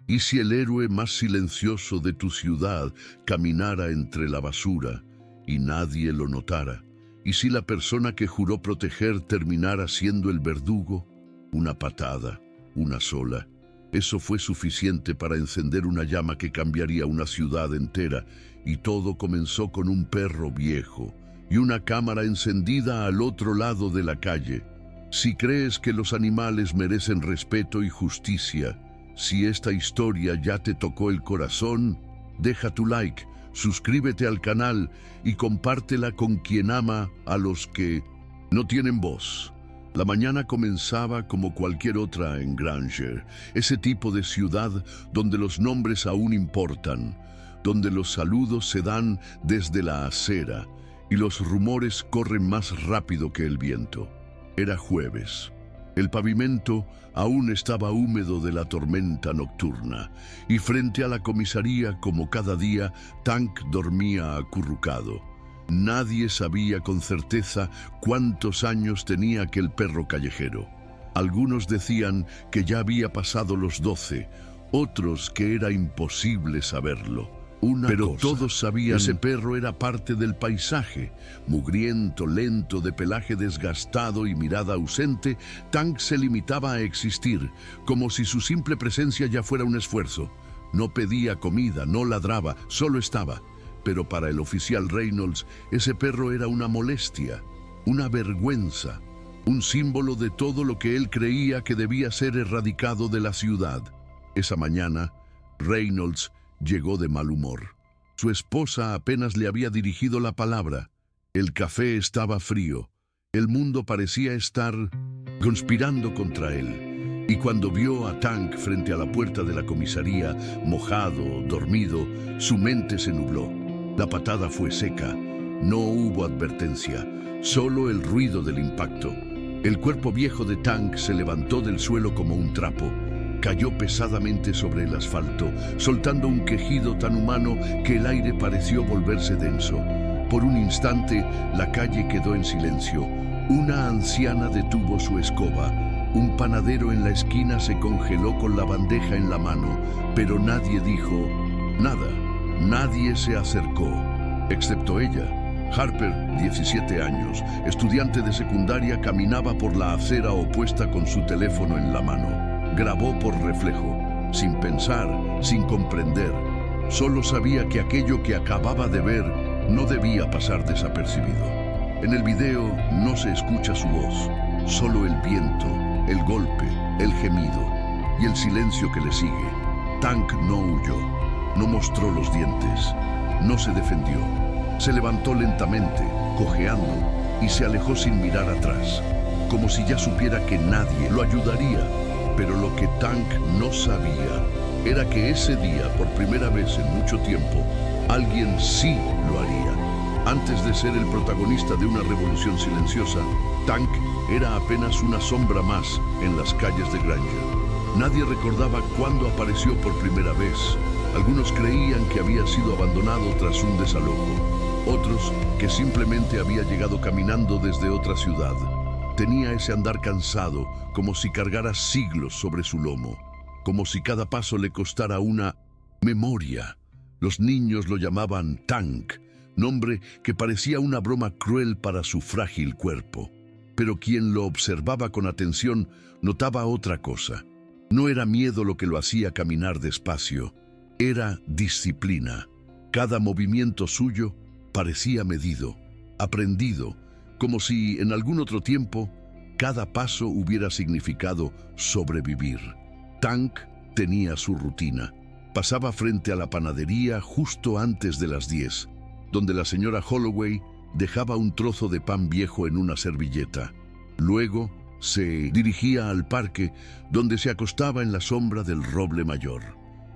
¿Y si el héroe más silencioso de tu ciudad caminara entre la basura y nadie lo notara? ¿Y si la persona que juró proteger terminara siendo el verdugo? Una patada, una sola. Eso fue suficiente para encender una llama que cambiaría una ciudad entera, y todo comenzó con un perro viejo y una cámara encendida al otro lado de la calle. Si crees que los animales merecen respeto y justicia, si esta historia ya te tocó el corazón, deja tu like, suscríbete al canal y compártela con quien ama a los que no tienen voz. La mañana comenzaba como cualquier otra en Granger, ese tipo de ciudad donde los nombres aún importan, donde los saludos se dan desde la acera y los rumores corren más rápido que el viento. Era jueves. El pavimento aún estaba húmedo de la tormenta nocturna, y frente a la comisaría, como cada día, Tank dormía acurrucado. Nadie sabía con certeza cuántos años tenía aquel perro callejero. Algunos decían que ya había pasado los 12, otros que era imposible saberlo. Pero todos sabían, ese perro era parte del paisaje. Mugriento, lento, de pelaje desgastado y mirada ausente, Tank se limitaba a existir, como si su simple presencia ya fuera un esfuerzo. No pedía comida, no ladraba, solo estaba. Pero para el oficial Reynolds, ese perro era una molestia, una vergüenza, un símbolo de todo lo que él creía que debía ser erradicado de la ciudad. Esa mañana, Reynolds llegó de mal humor. Su esposa apenas le había dirigido la palabra. El café estaba frío. El mundo parecía estar conspirando contra él. Y cuando vio a Tank frente a la puerta de la comisaría, mojado, dormido, su mente se nubló. La patada fue seca. No hubo advertencia, solo el ruido del impacto. El cuerpo viejo de Tank se levantó del suelo como un trapo. Cayó pesadamente sobre el asfalto, soltando un quejido tan humano que el aire pareció volverse denso. Por un instante, la calle quedó en silencio. Una anciana detuvo su escoba. Un panadero en la esquina se congeló con la bandeja en la mano, pero nadie dijo nada. Nadie se acercó, excepto ella. Harper, 17 años, estudiante de secundaria, caminaba por la acera opuesta con su teléfono en la mano. Grabó por reflejo, sin pensar, sin comprender. Solo sabía que aquello que acababa de ver no debía pasar desapercibido. En el video no se escucha su voz, solo el viento, el golpe, el gemido y el silencio que le sigue. Tank no huyó, no mostró los dientes, no se defendió. Se levantó lentamente, cojeando, y se alejó sin mirar atrás, como si ya supiera que nadie lo ayudaría. Pero lo que Tank no sabía era que ese día, por primera vez en mucho tiempo, alguien sí lo haría. Antes de ser el protagonista de una revolución silenciosa, Tank era apenas una sombra más en las calles de Granger. Nadie recordaba cuándo apareció por primera vez. Algunos creían que había sido abandonado tras un desalojo, otros que simplemente había llegado caminando desde otra ciudad. Tenía ese andar cansado, como si cargara siglos sobre su lomo, como si cada paso le costara una memoria. Los niños lo llamaban Tank, nombre que parecía una broma cruel para su frágil cuerpo. Pero quien lo observaba con atención notaba otra cosa. No era miedo lo que lo hacía caminar despacio, era disciplina. Cada movimiento suyo parecía medido, aprendido, como si en algún otro tiempo cada paso hubiera significado sobrevivir. Tank tenía su rutina. Pasaba frente a la panadería justo antes de las 10, donde la señora Holloway dejaba un trozo de pan viejo en una servilleta. Luego se dirigía al parque, donde se acostaba en la sombra del roble mayor.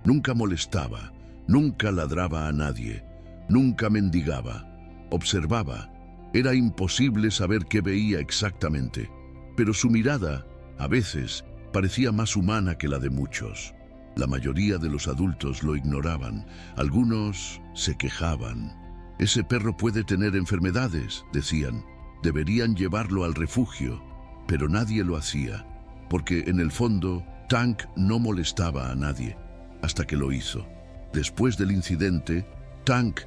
Nunca molestaba, nunca ladraba a nadie, nunca mendigaba. Observaba. Era imposible saber qué veía exactamente, pero su mirada, a veces, parecía más humana que la de muchos. La mayoría de los adultos lo ignoraban, algunos se quejaban. «Ese perro puede tener enfermedades», decían. «Deberían llevarlo al refugio». Pero nadie lo hacía, porque en el fondo, Tank no molestaba a nadie. hasta que lo hizo. Después del incidente, Tank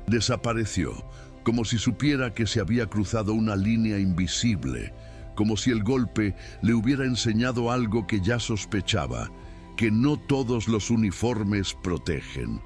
desapareció, como si supiera que se había cruzado una línea invisible, como si el golpe le hubiera enseñado algo que ya sospechaba, que no todos los uniformes protegen.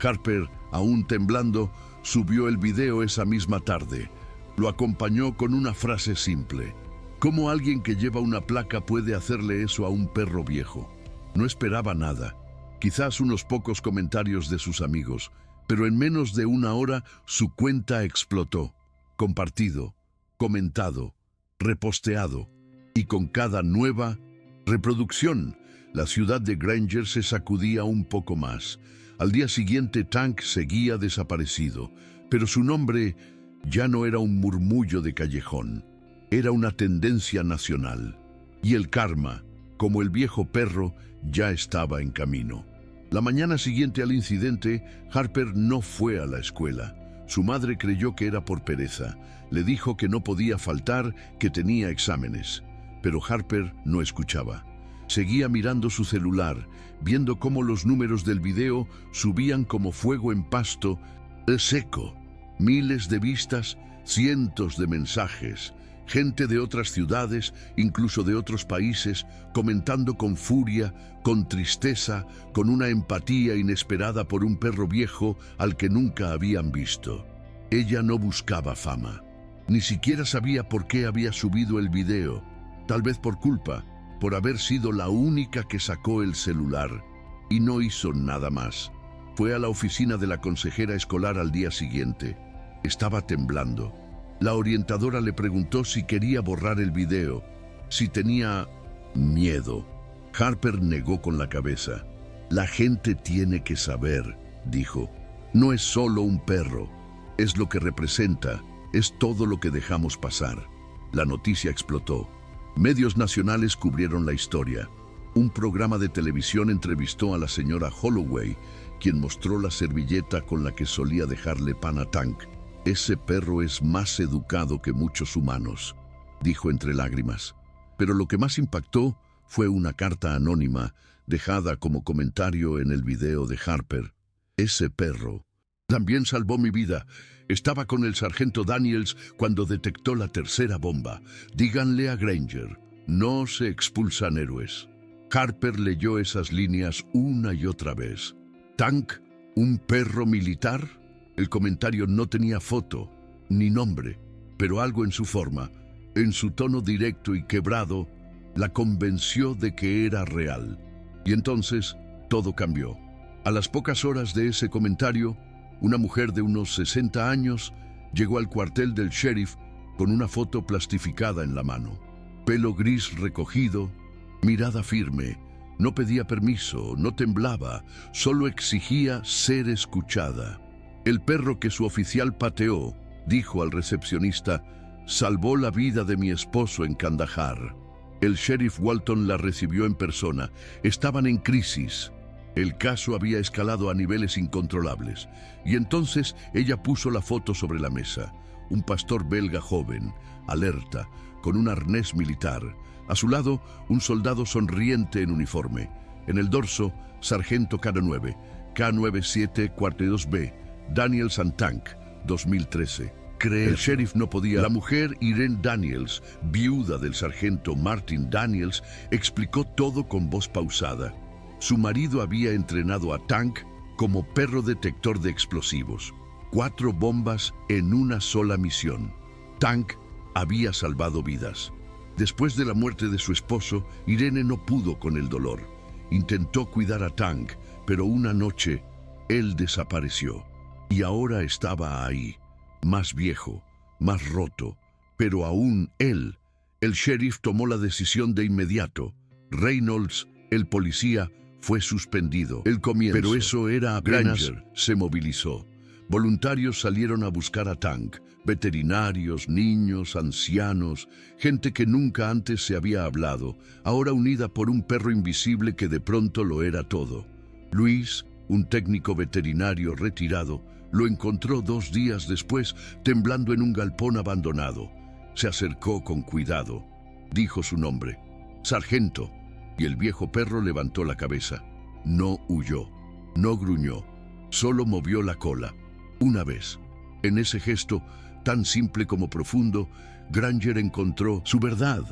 Harper, aún temblando, subió el video esa misma tarde. Lo acompañó con una frase simple: ¿cómo alguien que lleva una placa puede hacerle eso a un perro viejo? No esperaba nada, quizás unos pocos comentarios de sus amigos, pero en menos de una hora su cuenta explotó. Compartido, comentado, reposteado, y con cada nueva reproducción, la ciudad de Granger se sacudía un poco más. Al día siguiente, Tank seguía desaparecido, pero su nombre ya no era un murmullo de callejón, era una tendencia nacional. Y el karma, como el viejo perro, ya estaba en camino. La mañana siguiente al incidente, Harper no fue a la escuela. Su madre creyó que era por pereza. Le dijo que no podía faltar, que tenía exámenes. Pero Harper no escuchaba. Seguía mirando su celular, viendo cómo los números del video subían como fuego en pasto seco. Miles de vistas, cientos de mensajes, gente de otras ciudades, incluso de otros países, comentando con furia, con tristeza, con una empatía inesperada por un perro viejo al que nunca habían visto. Ella no buscaba fama. Ni siquiera sabía por qué había subido el video. Tal vez por culpa, por haber sido la única que sacó el celular. Y no hizo nada más. Fue a la oficina de la consejera escolar al día siguiente. Estaba temblando. La orientadora le preguntó si quería borrar el video, si tenía miedo. Harper negó con la cabeza. La gente tiene que saber, dijo. No es solo un perro, es lo que representa, es todo lo que dejamos pasar. La noticia explotó. Medios nacionales cubrieron la historia. Un programa de televisión entrevistó a la señora Holloway, quien mostró la servilleta con la que solía dejarle pan a Tank. Ese perro es más educado que muchos humanos, dijo entre lágrimas. Pero lo que más impactó fue una carta anónima dejada como comentario en el video de Harper. Ese perro también salvó mi vida. Estaba con el sargento Daniels cuando detectó la tercera bomba. Díganle a Granger, no se expulsan héroes. Harper leyó esas líneas una y otra vez. ¿Tank, un perro militar? El comentario no tenía foto, ni nombre, pero algo en su forma, en su tono directo y quebrado, la convenció de que era real. Y entonces todo cambió. A las pocas horas de ese comentario, una mujer de unos 60 años llegó al cuartel del sheriff con una foto plastificada en la mano. Pelo gris recogido, mirada firme, no pedía permiso, no temblaba, solo exigía ser escuchada. El perro que su oficial pateó, dijo al recepcionista, salvó la vida de mi esposo en Kandahar. El sheriff Walton la recibió en persona. Estaban en crisis. El caso había escalado a niveles incontrolables. Y entonces ella puso la foto sobre la mesa. Un pastor belga joven, alerta, con un arnés militar. A su lado, un soldado sonriente en uniforme. En el dorso, sargento K9, K9742B, Daniels and Tank, 2013. El sheriff no podía. La mujer Irene Daniels, viuda del sargento Martin Daniels, explicó todo con voz pausada. Su marido había entrenado a Tank como perro detector de explosivos. 4 bombas en una sola misión. Tank había salvado vidas. Después de la muerte de su esposo, Irene no pudo con el dolor. Intentó cuidar a Tank, pero una noche él desapareció. Y ahora estaba ahí, más viejo, más roto, pero aún él. El sheriff tomó la decisión de inmediato. Reynolds, el policía, fue suspendido. El comienzo. Pero eso era apenas. Granger se movilizó. Voluntarios salieron a buscar a Tank. Veterinarios, niños, ancianos, gente que nunca antes se había hablado, ahora unida por un perro invisible que de pronto lo era todo. Luis, un técnico veterinario retirado, lo encontró 2 días después, temblando en un galpón abandonado. Se acercó con cuidado. Dijo su nombre, Sargento, y el viejo perro levantó la cabeza. No huyó. No gruñó, solo movió la cola. Una vez. En ese gesto, tan simple como profundo, Granger encontró su verdad.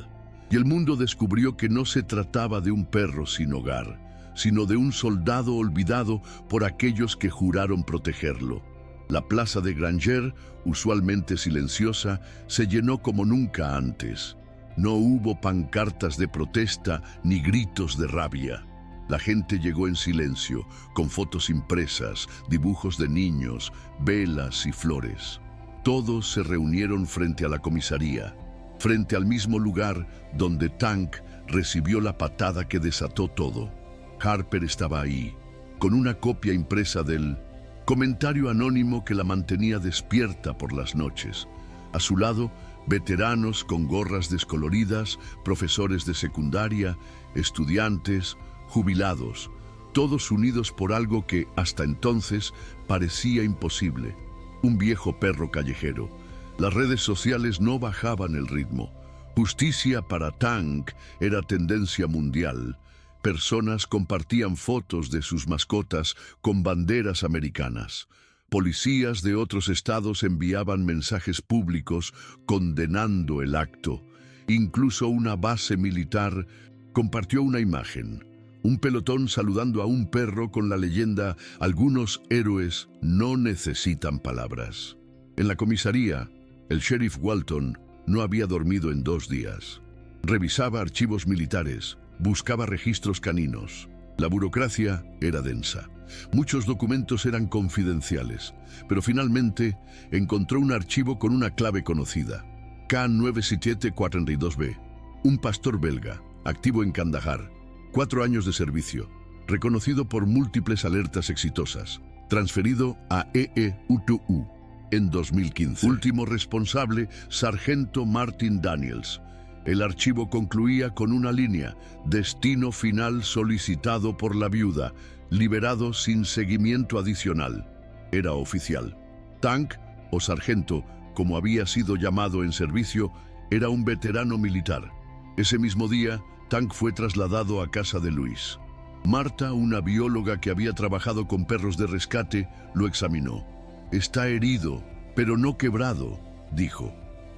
Y el mundo descubrió que no se trataba de un perro sin hogar, sino de un soldado olvidado por aquellos que juraron protegerlo. La plaza de Granger, usualmente silenciosa, se llenó como nunca antes. No hubo pancartas de protesta ni gritos de rabia. La gente llegó en silencio, con fotos impresas, dibujos de niños, velas y flores. Todos se reunieron frente a la comisaría, frente al mismo lugar donde Tank recibió la patada que desató todo. Harper estaba ahí, con una copia impresa del comentario anónimo que la mantenía despierta por las noches. A su lado, veteranos con gorras descoloridas, profesores de secundaria, estudiantes, jubilados, todos unidos por algo que, hasta entonces, parecía imposible. Un viejo perro callejero. Las redes sociales no bajaban el ritmo. Justicia para Tank era tendencia mundial. Personas compartían fotos de sus mascotas con banderas americanas. Policías de otros estados enviaban mensajes públicos condenando el acto. Incluso una base militar compartió una imagen. Un pelotón saludando a un perro con la leyenda «Algunos héroes no necesitan palabras». En la comisaría, el sheriff Walton no había dormido en 2 días. Revisaba archivos militares, buscaba registros caninos. La burocracia era densa. Muchos documentos eran confidenciales, pero finalmente encontró un archivo con una clave conocida. K97742B. Un pastor belga, activo en Kandahar. 4 años de servicio, reconocido por múltiples alertas exitosas, transferido a EEUTU en 2015. Último responsable, Sargento Martin Daniels. El archivo concluía con una línea: destino final solicitado por la viuda, liberado sin seguimiento adicional. Era oficial. Tank, o sargento, como había sido llamado en servicio, era un veterano militar. Ese mismo día, Tank fue trasladado a casa de Luis. Marta, una bióloga que había trabajado con perros de rescate, lo examinó. «Está herido, pero no quebrado», dijo.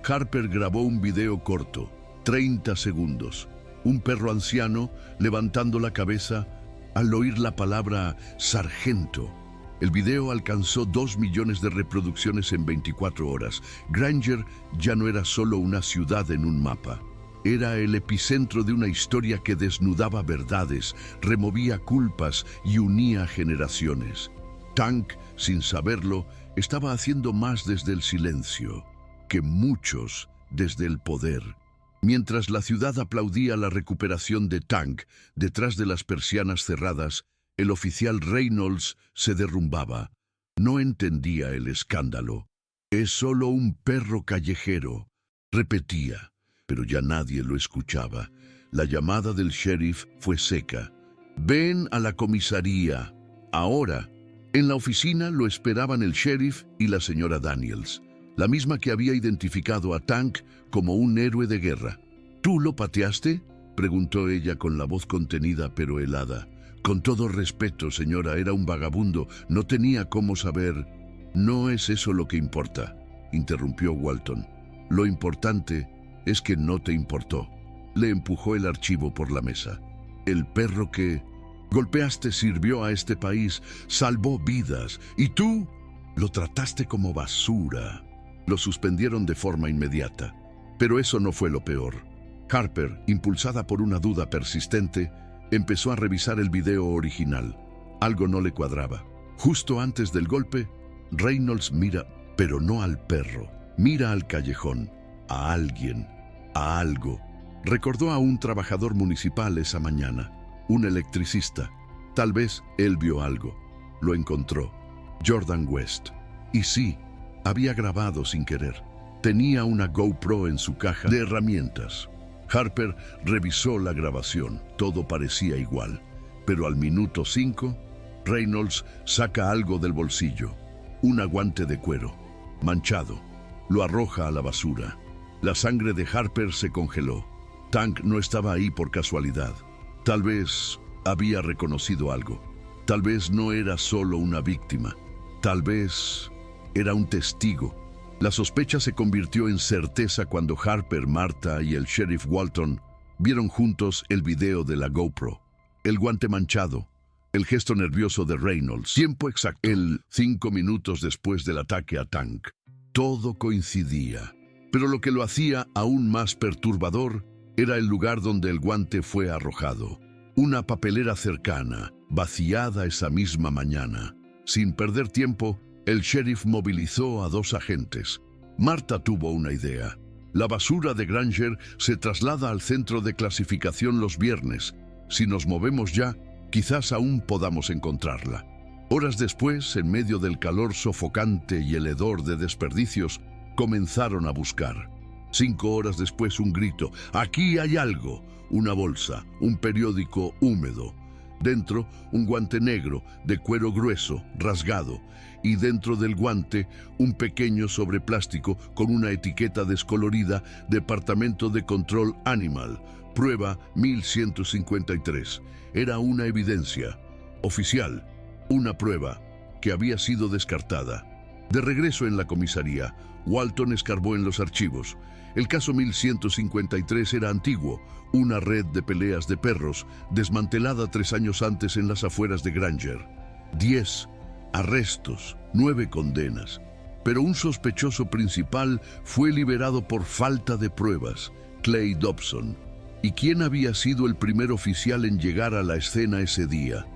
Harper grabó un video corto, 30 segundos. Un perro anciano levantando la cabeza al oír la palabra «sargento». El video alcanzó 2 millones de reproducciones en 24 horas. Granger ya no era solo una ciudad en un mapa. Era el epicentro de una historia que desnudaba verdades, removía culpas y unía generaciones. Tank, sin saberlo, estaba haciendo más desde el silencio que muchos desde el poder. Mientras la ciudad aplaudía la recuperación de Tank, detrás de las persianas cerradas, el oficial Reynolds se derrumbaba. No entendía el escándalo. «Es solo un perro callejero», repetía. Pero ya nadie lo escuchaba. La llamada del sheriff fue seca. «Ven a la comisaría, ahora». En la oficina lo esperaban el sheriff y la señora Daniels, la misma que había identificado a Tank como un héroe de guerra. «¿Tú lo pateaste?», preguntó ella con la voz contenida pero helada. «Con todo respeto, señora, era un vagabundo, no tenía cómo saber». «No es eso lo que importa», interrumpió Walton. «Lo importante es que no te importó». Le empujó el archivo por la mesa. «El perro que golpeaste sirvió a este país, salvó vidas, y tú lo trataste como basura». Lo suspendieron de forma inmediata. Pero eso no fue lo peor. Harper, impulsada por una duda persistente, empezó a revisar el video original. Algo no le cuadraba. Justo antes del golpe, Reynolds mira, pero no al perro, mira al callejón, a alguien, a algo. Recordó a un trabajador municipal esa mañana, un electricista. Tal vez él vio algo. Lo encontró. Jordan West. Y sí, había grabado sin querer. Tenía una GoPro en su caja de herramientas. Harper revisó la grabación. Todo parecía igual. Pero al minuto 5, Reynolds saca algo del bolsillo. Un guante de cuero, manchado. Lo arroja a la basura. La sangre de Harper se congeló. Tank no estaba ahí por casualidad. Tal vez había reconocido algo. Tal vez no era solo una víctima, tal vez era un testigo. La sospecha se convirtió en certeza cuando Harper, Martha y el sheriff Walton vieron juntos el video de la GoPro. El guante manchado, el gesto nervioso de Reynolds, tiempo exacto, 5 minutos después del ataque a Tank. Todo coincidía, pero lo que lo hacía aún más perturbador era el lugar donde el guante fue arrojado. Una papelera cercana, vaciada esa misma mañana. Sin perder tiempo, el sheriff movilizó a 2 agentes. Martha tuvo una idea. La basura de Granger se traslada al centro de clasificación los viernes. Si nos movemos ya, quizás aún podamos encontrarla. Horas después, en medio del calor sofocante y el hedor de desperdicios, comenzaron a buscar. 5 horas después, un grito: «¡Aquí hay algo!». Una bolsa, un periódico húmedo. Dentro, un guante negro, de cuero grueso, rasgado. Y dentro del guante, un pequeño sobreplástico con una etiqueta descolorida: Departamento de Control Animal, prueba 1153. Era una evidencia oficial, una prueba que había sido descartada. De regreso en la comisaría, Walton escarbó en los archivos. El caso 1153 era antiguo, una red de peleas de perros desmantelada 3 años antes en las afueras de Granger. 10 arrestos, 9 condenas. Pero un sospechoso principal fue liberado por falta de pruebas: Clay Dobson. ¿Y quién había sido el primer oficial en llegar a la escena ese día?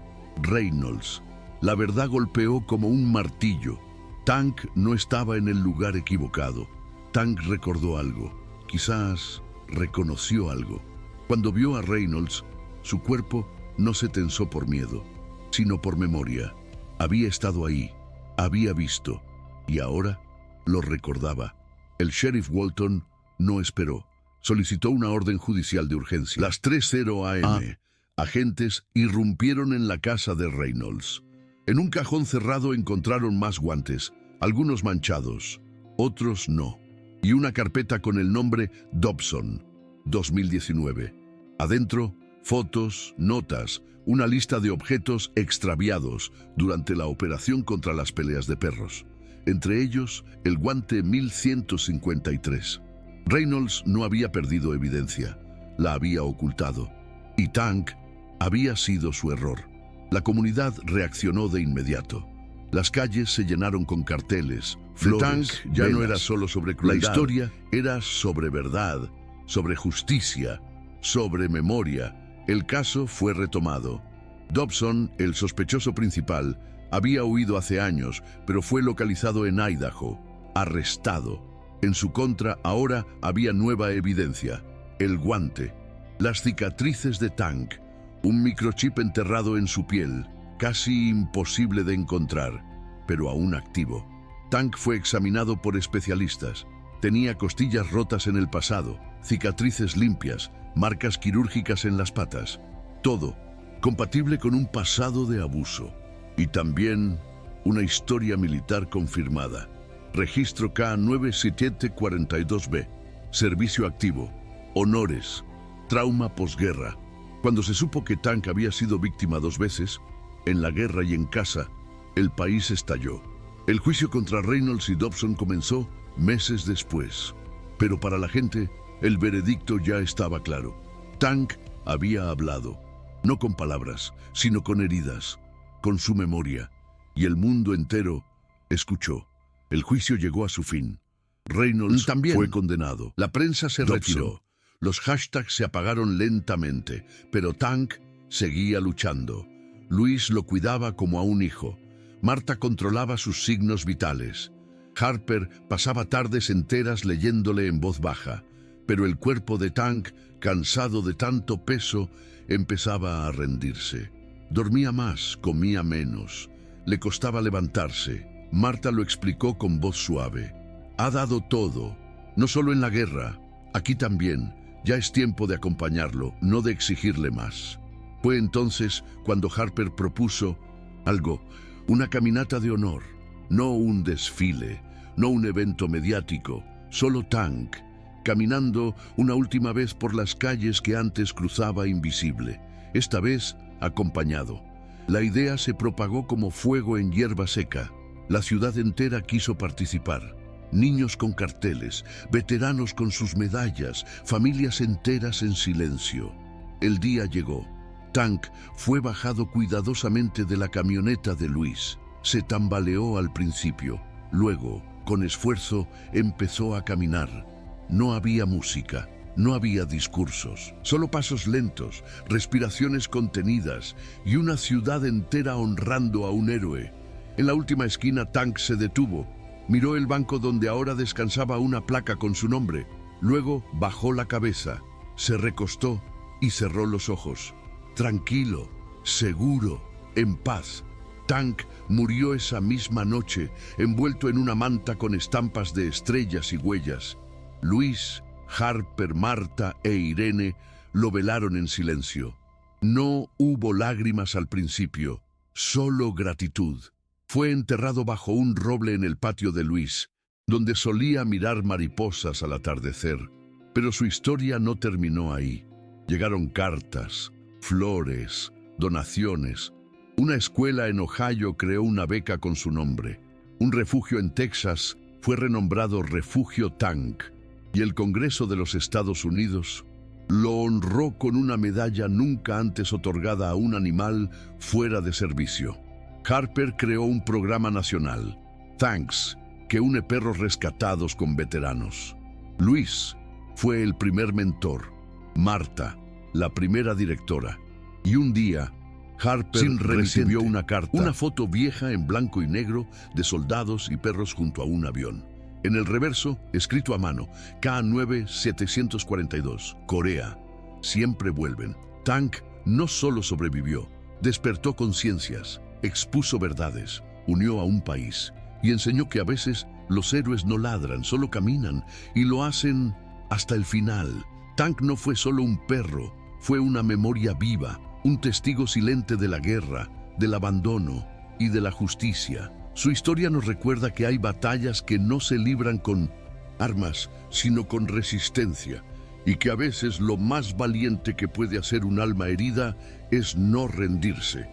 Reynolds. La verdad golpeó como un martillo. Tank no estaba en el lugar equivocado. Tank recordó algo, quizás reconoció algo. Cuando vio a Reynolds, su cuerpo no se tensó por miedo, sino por memoria. Había estado ahí, había visto, y ahora lo recordaba. El sheriff Walton no esperó. Solicitó una orden judicial de urgencia. Las 3:00 a.m., agentes irrumpieron en la casa de Reynolds. En un cajón cerrado encontraron más guantes, algunos manchados, otros no, y una carpeta con el nombre Dobson, 2019. Adentro, fotos, notas, una lista de objetos extraviados durante la operación contra las peleas de perros. Entre ellos, el guante 1153. Reynolds no había perdido evidencia, la había ocultado. Y Tank había sido su error. La comunidad reaccionó de inmediato. Las calles se llenaron con carteles, flores, Tank ya no era solo sobre crueldad. La historia era sobre verdad, sobre justicia, sobre memoria. El caso fue retomado. Dobson, el sospechoso principal, había huido hace años, pero fue localizado en Idaho, arrestado. En su contra ahora había nueva evidencia: el guante, las cicatrices de Tank, un microchip enterrado en su piel, casi imposible de encontrar, pero aún activo. Tank fue examinado por especialistas. Tenía costillas rotas en el pasado, cicatrices limpias, marcas quirúrgicas en las patas. Todo compatible con un pasado de abuso. Y también una historia militar confirmada. Registro K9742B. Servicio activo. Honores. Trauma posguerra. Cuando se supo que Tank había sido víctima 2 veces, en la guerra y en casa, el país estalló. El juicio contra Reynolds y Dobson comenzó meses después. Pero para la gente, el veredicto ya estaba claro. Tank había hablado, no con palabras, sino con heridas, con su memoria, y el mundo entero escuchó. El juicio llegó a su fin. Reynolds también fue condenado. La prensa se retiró. Los hashtags se apagaron lentamente, pero Tank seguía luchando. Luis lo cuidaba como a un hijo. Martha controlaba sus signos vitales. Harper pasaba tardes enteras leyéndole en voz baja, pero el cuerpo de Tank, cansado de tanto peso, empezaba a rendirse. Dormía más, comía menos. Le costaba levantarse. Martha lo explicó con voz suave. Ha dado todo, no solo en la guerra, aquí también. Ya es tiempo de acompañarlo, no de exigirle más. Fue entonces cuando Harper propuso algo, una caminata de honor, no un desfile, no un evento mediático, solo Tank, caminando una última vez por las calles que antes cruzaba invisible, esta vez acompañado. La idea se propagó como fuego en hierba seca. La ciudad entera quiso participar. Niños con carteles, veteranos con sus medallas, familias enteras en silencio. El día llegó. Tank fue bajado cuidadosamente de la camioneta de Luis. Se tambaleó al principio. Luego, con esfuerzo, empezó a caminar. No había música, no había discursos, solo pasos lentos, respiraciones contenidas y una ciudad entera honrando a un héroe. En la última esquina, Tank se detuvo. Miró el banco donde ahora descansaba una placa con su nombre. Luego bajó la cabeza, se recostó y cerró los ojos. Tranquilo, seguro, en paz. Tank murió esa misma noche, envuelto en una manta con estampas de estrellas y huellas. Luis, Harper, Marta e Irene lo velaron en silencio. No hubo lágrimas al principio, solo gratitud. Fue enterrado bajo un roble en el patio de Luis, donde solía mirar mariposas al atardecer. Pero su historia no terminó ahí. Llegaron cartas, flores, donaciones. Una escuela en Ohio creó una beca con su nombre. Un refugio en Texas fue renombrado Refugio Tank. Y el Congreso de los Estados Unidos lo honró con una medalla nunca antes otorgada a un animal fuera de servicio. Harper creó un programa nacional, Thanks, que une perros rescatados con veteranos. Luis fue el primer mentor, Marta, la primera directora. Y un día, Harper recibió una carta, una foto vieja en blanco y negro de soldados y perros junto a un avión. En el reverso, escrito a mano, K9-742, Corea, siempre vuelven. Tank no solo sobrevivió, despertó conciencias, expuso verdades, unió a un país y enseñó que a veces los héroes no ladran, solo caminan y lo hacen hasta el final. Tank no fue solo un perro, fue una memoria viva, un testigo silente de la guerra, del abandono y de la justicia. Su historia nos recuerda que hay batallas que no se libran con armas, sino con resistencia, y que a veces lo más valiente que puede hacer un alma herida es no rendirse.